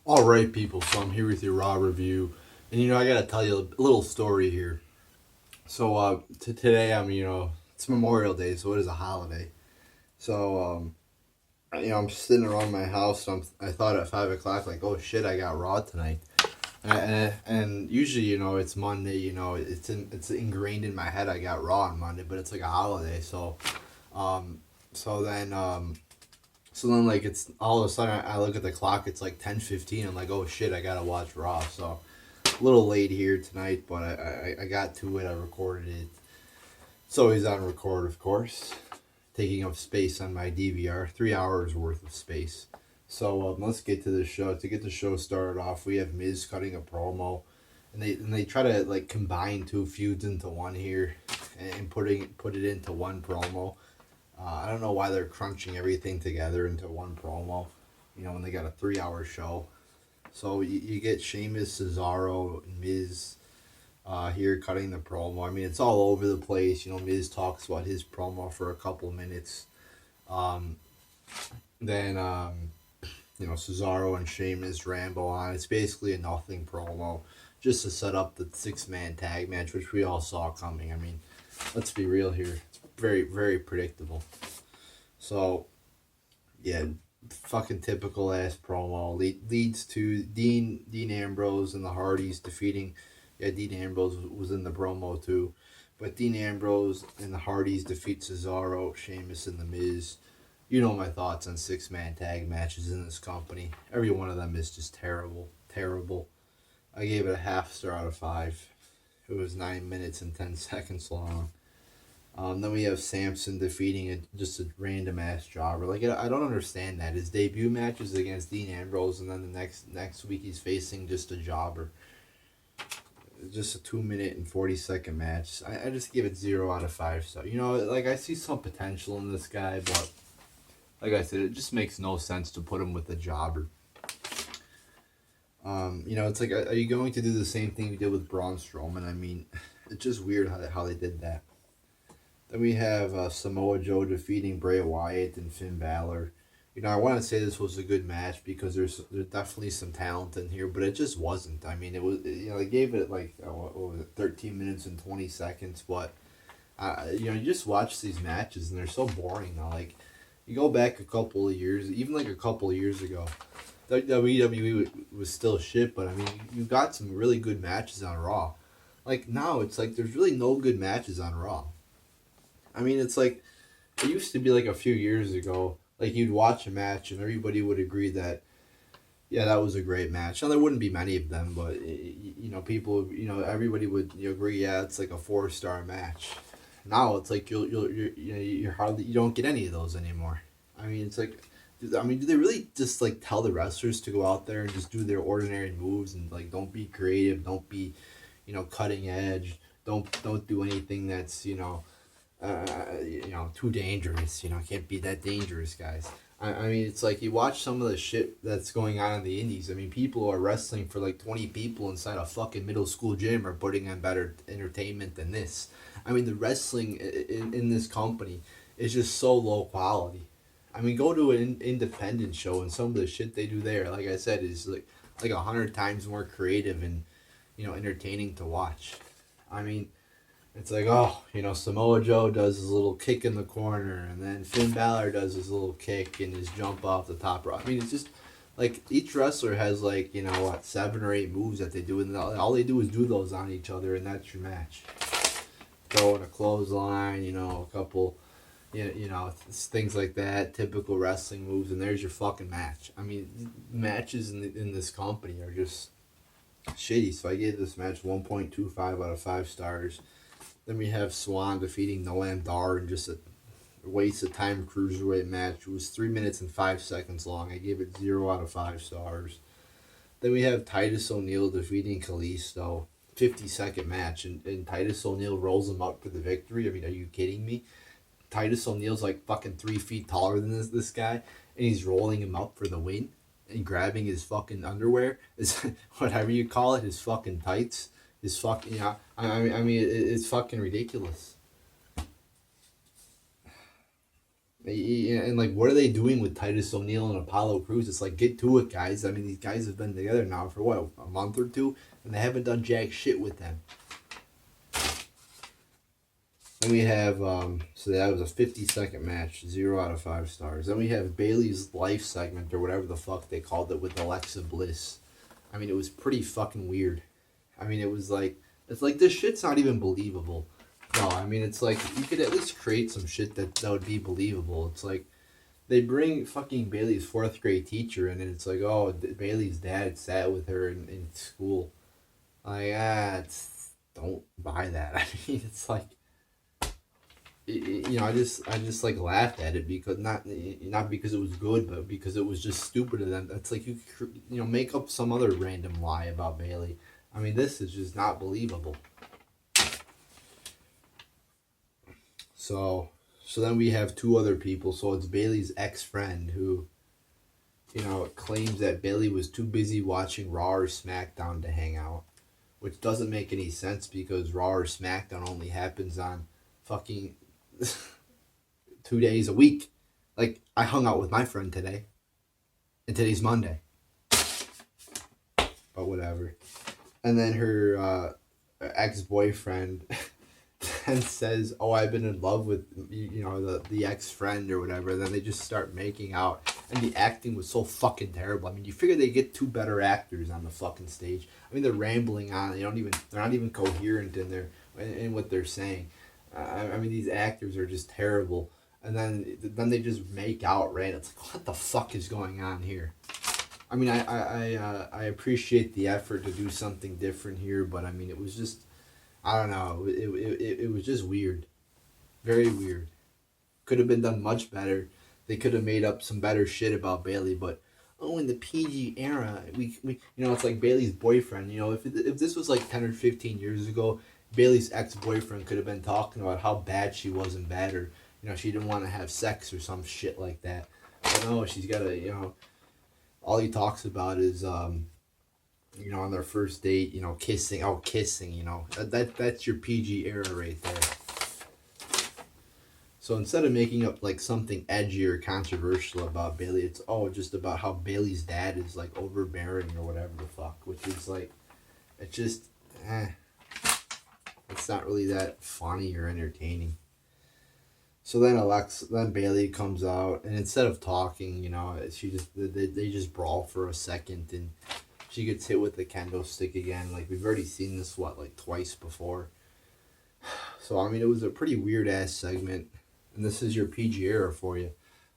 All right, people. So I'm here with your Raw review, and I gotta tell you a little story here. So today it's Memorial Day, so it is a holiday. So I'm sitting around my house. And I thought at 5 o'clock, like, oh shit, I got Raw tonight. And usually, it's Monday. It's ingrained in my head. I got Raw on Monday, but it's like a holiday. Um, so then um, So then, like, it's all of a sudden I look at the clock. It's like 10:15. I'm like, oh shit, I gotta watch Raw. So a little late here tonight, but I got to it. I recorded it. It's always on record, of course, taking up space on my DVR. 3 hours worth of space. So let's get to the show. To get the show started off, we have Miz cutting a promo, and they try to like combine two feuds into one here, and put it into one promo. I don't know why they're crunching everything together into one promo, when they got a 3 hour show. So you get Sheamus, Cesaro, and Miz here cutting the promo. I mean, it's all over the place. Miz talks about his promo for a couple minutes. Um, then Cesaro and Sheamus ramble on. It's basically a nothing promo just to set up the 6-man tag match, which we all saw coming. I mean, let's be real here. It's very, very predictable. So, yeah, fucking typical ass promo leads to Dean Ambrose and the Hardys defeating. Yeah, Dean Ambrose was in the promo too, but Dean Ambrose and the Hardys defeat Cesaro, Sheamus, and the Miz. You know my thoughts on 6-man tag matches in this company. Every one of them is just terrible, terrible. I gave it a half star out of 5. It was 9 minutes and 10 seconds long. Then we have Samson defeating just a random ass jobber. Like, I don't understand that. His debut match is against Dean Ambrose, and then the next week he's facing just a jobber. Just a 2 minute and 40 second match. I just give it 0 out of 5. So like, I see some potential in this guy, but like I said, it just makes no sense to put him with a jobber. It's like, are you going to do the same thing you did with Braun Strowman? I mean, it's just weird how they did that. Then we have Samoa Joe defeating Bray Wyatt and Finn Balor. I want to say this was a good match because there's definitely some talent in here, but it just wasn't. I mean, it was, they gave it like, what was it, 13 minutes and 20 seconds, but, you just watch these matches and they're so boring now. Like, you go back a couple of years, even like a couple of years ago, WWE was still shit, but I mean, you got some really good matches on Raw. Like, now it's like there's really no good matches on Raw. I mean, it's like, it used to be like a few years ago, like you'd watch a match and everybody would agree that, yeah, that was a great match. Now, there wouldn't be many of them, but, people, everybody would agree, yeah, it's like a 4-star match. Now it's like you don't get any of those anymore. I mean, it's like, do they really just like tell the wrestlers to go out there and just do their ordinary moves and like don't be creative, don't be, cutting edge, don't do anything that's too dangerous. Can't be that dangerous, guys. I mean, it's like you watch some of the shit that's going on in the indies. I mean, people are wrestling for like 20 people inside a fucking middle school gym are putting on better entertainment than this. I mean, the wrestling in this company is just so low quality. I mean, go to an independent show and some of the shit they do there, like I said, is like 100 times more creative and entertaining to watch. I mean, it's like, oh, Samoa Joe does his little kick in the corner, and then Finn Balor does his little kick and his jump off the top rope. I mean, it's just, like, each wrestler has, like, 7 or 8 moves that they do, and all they do is do those on each other, and that's your match. Throw in a clothesline, a couple, things like that, typical wrestling moves, and there's your fucking match. I mean, matches in this company are just shitty, so I gave this match 1.25 out of 5 stars. Then we have Swan defeating Noam Dar in just a waste of time cruiserweight match. It was 3 minutes and 5 seconds long. I gave it 0 out of 5 stars. Then we have Titus O'Neil defeating Kalisto. 50-second match, and Titus O'Neil rolls him up for the victory. I mean, are you kidding me? Titus O'Neil's like fucking 3 feet taller than this guy, and he's rolling him up for the win and grabbing his fucking underwear, is whatever you call it, his fucking tights. Is fucking, I mean, it's fucking ridiculous. And like, what are they doing with Titus O'Neil and Apollo Crews? It's like, get to it, guys. I mean, these guys have been together now for what, a month or two, and they haven't done jack shit with them. Then we have, so that was a 50-second match, 0 out of 5 stars. Then we have Bayley's life segment, or whatever the fuck they called it, with Alexa Bliss. I mean, it was pretty fucking weird. I mean, it was like, it's like, this shit's not even believable. No, I mean, it's like, you could at least create some shit that would be believable. It's like, they bring fucking Bayley's 4th grade teacher in, and it's like, oh, Bayley's dad sat with her in school. Like, don't buy that. I mean, it's like, I just like laughed at it because not because it was good, but because it was just stupid of them. It's like, make up some other random lie about Bayley. I mean, this is just not believable. So then we have 2 other people. So it's Bayley's ex-friend who, claims that Bayley was too busy watching Raw or SmackDown to hang out, which doesn't make any sense because Raw or SmackDown only happens on fucking 2 days a week. Like, I hung out with my friend today, and today's Monday. But whatever. And then her ex-boyfriend then says, oh, I've been in love with, the ex-friend or whatever. And then they just start making out. And the acting was so fucking terrible. I mean, you figure they get 2 better actors on the fucking stage. I mean, they're rambling on. They're not even coherent in what they're saying. I mean, these actors are just terrible. And then they just make out, right? It's like, what the fuck is going on here? I mean, I appreciate the effort to do something different here, but I mean, it was just, I don't know, it was just weird. Very weird. Could have been done much better. They could have made up some better shit about Bayley, but in the PG era, we it's like Bayley's boyfriend. If this was like 10 or 15 years ago, Bayley's ex-boyfriend could have been talking about how bad she was in bed, or she didn't want to have sex or some shit like that. But no, she's got to, all he talks about is on their first date, kissing. Oh, kissing, that's your PG era right there. So instead of making up like something edgy or controversial about Bayley, it's just about how Bayley's dad is like overbearing or whatever the fuck, which is like, it's just it's not really that funny or entertaining. So then Bayley comes out, and instead of talking, they just brawl for a second, and she gets hit with the kendo stick again. Like, we've already seen this twice before. So I mean, it was a pretty weird ass segment, and this is your PG era for you.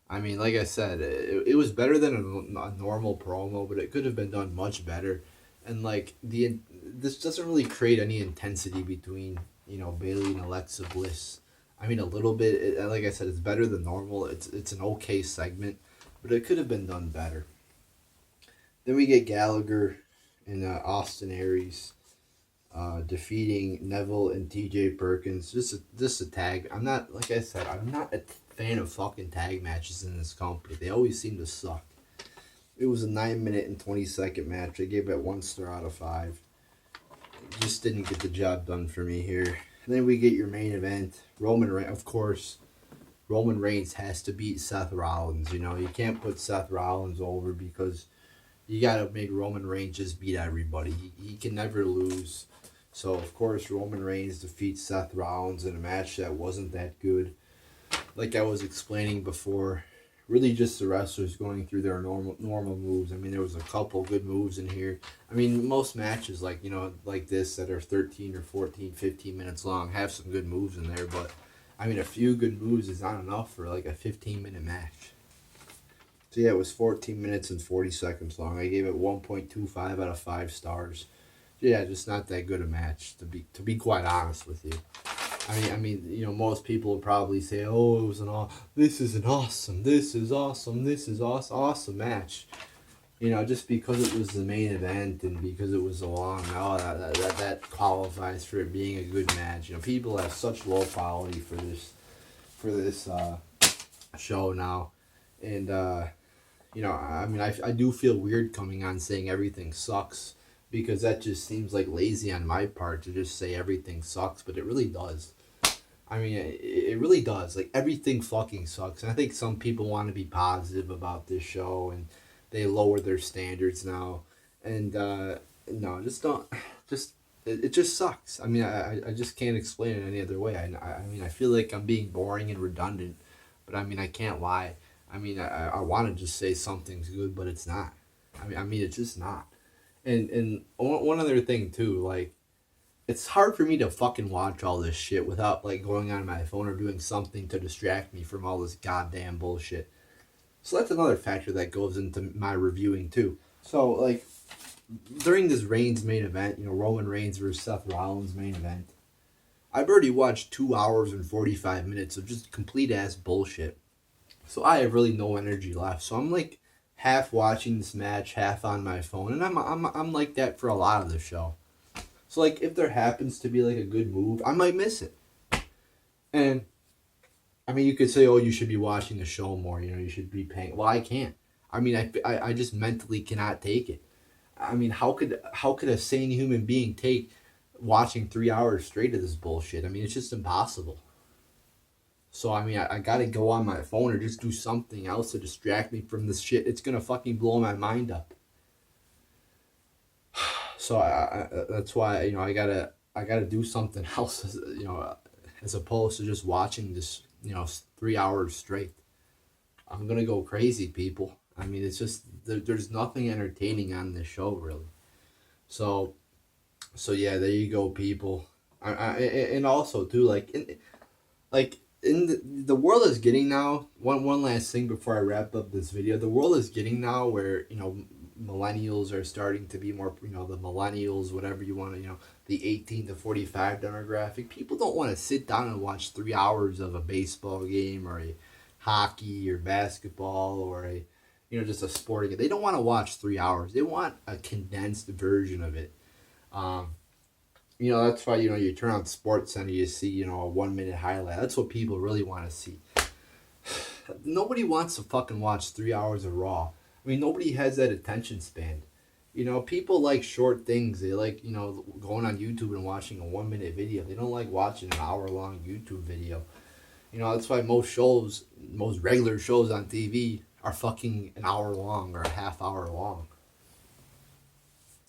I mean, like I said, it was better than a normal promo, but it could have been done much better. And like this doesn't really create any intensity between Bayley and Alexa Bliss. I mean, a little bit. Like I said, it's better than normal. It's an okay segment, but it could have been done better. Then we get Gallagher and Austin Aries defeating Neville and TJ Perkins. Just a tag. I'm not a fan of fucking tag matches in this company. They always seem to suck. It was a 9-minute and 20-second match. I gave it 1 star out of 5. Just didn't get the job done for me here. And then we get your main event. Roman Reigns, of course. Roman Reigns has to beat Seth Rollins. You can't put Seth Rollins over because you gotta make Roman Reigns just beat everybody. He can never lose. So of course Roman Reigns defeats Seth Rollins in a match that wasn't that good. Like I was explaining before, really just the wrestlers going through their normal moves. I mean, there was a couple good moves in here. I mean, most matches like this that are 13 or 14, 15 minutes long have some good moves in there, but I mean, a few good moves is not enough for like a 15-minute match. So yeah, it was 14 minutes and 40 seconds long. I gave it 1.25 out of 5 stars. Yeah, just not that good a match, to be quite honest with you. I mean, most people would probably say, "Oh, this is an awesome match," just because it was the main event and because it was so long. No, that qualifies for it being a good match. People have such low quality for this show now, and I mean, I do feel weird coming on saying everything sucks, because that just seems like lazy on my part to just say everything sucks, but it really does. I mean, it really does. Like, everything fucking sucks. And I think some people want to be positive about this show, and they lower their standards now. And, no, just don't. Just, it just sucks. I mean, I just can't explain it any other way. I mean, I feel like I'm being boring and redundant, but I mean, I can't lie. I mean, I want to just say something's good, but it's not. I mean, it's just not. And one other thing, too, like, it's hard for me to fucking watch all this shit without like going on my phone or doing something to distract me from all this goddamn bullshit. So that's another factor that goes into my reviewing too. So like during this Reigns main event, Roman Reigns versus Seth Rollins main event, I've already watched 2 hours and 45 minutes of just complete ass bullshit. So I have really no energy left. So I'm like half watching this match, half on my phone, and I'm like that for a lot of the show. So, like, if there happens to be, like, a good move, I might miss it. And, I mean, you could say, oh, you should be watching the show more, you should be paying. Well, I can't. I mean, I just mentally cannot take it. I mean, how could a sane human being take watching 3 hours straight of this bullshit? I mean, it's just impossible. So, I mean, I gotta go on my phone or just do something else to distract me from this shit. It's gonna fucking blow my mind up. So that's why I gotta do something else, as opposed to just watching this 3 hours straight. I'm gonna go crazy, people. I mean, it's just there's nothing entertaining on this show really. So yeah, there you go, people. And also too, like in the world is getting now. One last thing before I wrap up this video, the world is getting now where millennials are starting to be more, the millennials, whatever you want to, the 18 to 45 demographic. People don't want to sit down and watch 3 hours of a baseball game or a hockey or basketball or a, just a sporting game. They don't want to watch 3 hours. They want a condensed version of it. That's why, you turn on Sports Center, you see, a 1 minute highlight. That's what people really want to see. Nobody wants to fucking watch 3 hours of Raw. I mean, nobody has that attention span. People like short things. They like, going on YouTube and watching a 1 minute video. They don't like watching an hour long YouTube video. That's why most regular shows on TV are fucking an hour long or a half hour long.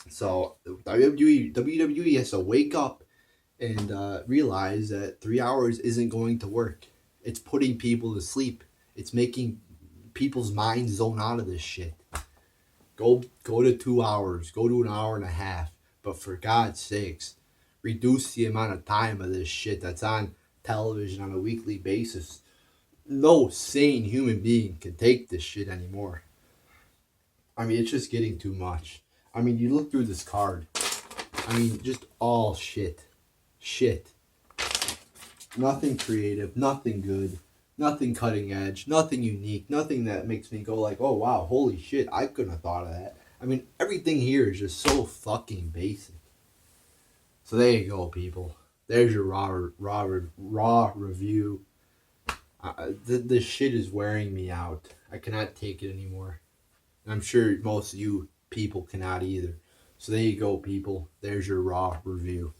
So WWE has to wake up and realize that 3 hours isn't going to work. It's putting people to sleep. It's making people's minds zone out of this shit. Go to 2 hours. Go to an hour and a half. But for God's sakes, reduce the amount of time of this shit that's on television on a weekly basis. No sane human being can take this shit anymore. I mean, it's just getting too much. I mean, you look through this card. I mean, just all shit. Shit. Nothing creative. Nothing good. Nothing cutting edge. Nothing unique. Nothing that makes me go like, oh, wow, holy shit, I couldn't have thought of that. I mean, everything here is just so fucking basic. So there you go, people. There's your raw review. This shit is wearing me out. I cannot take it anymore. And I'm sure most of you people cannot either. So there you go, people. There's your raw review.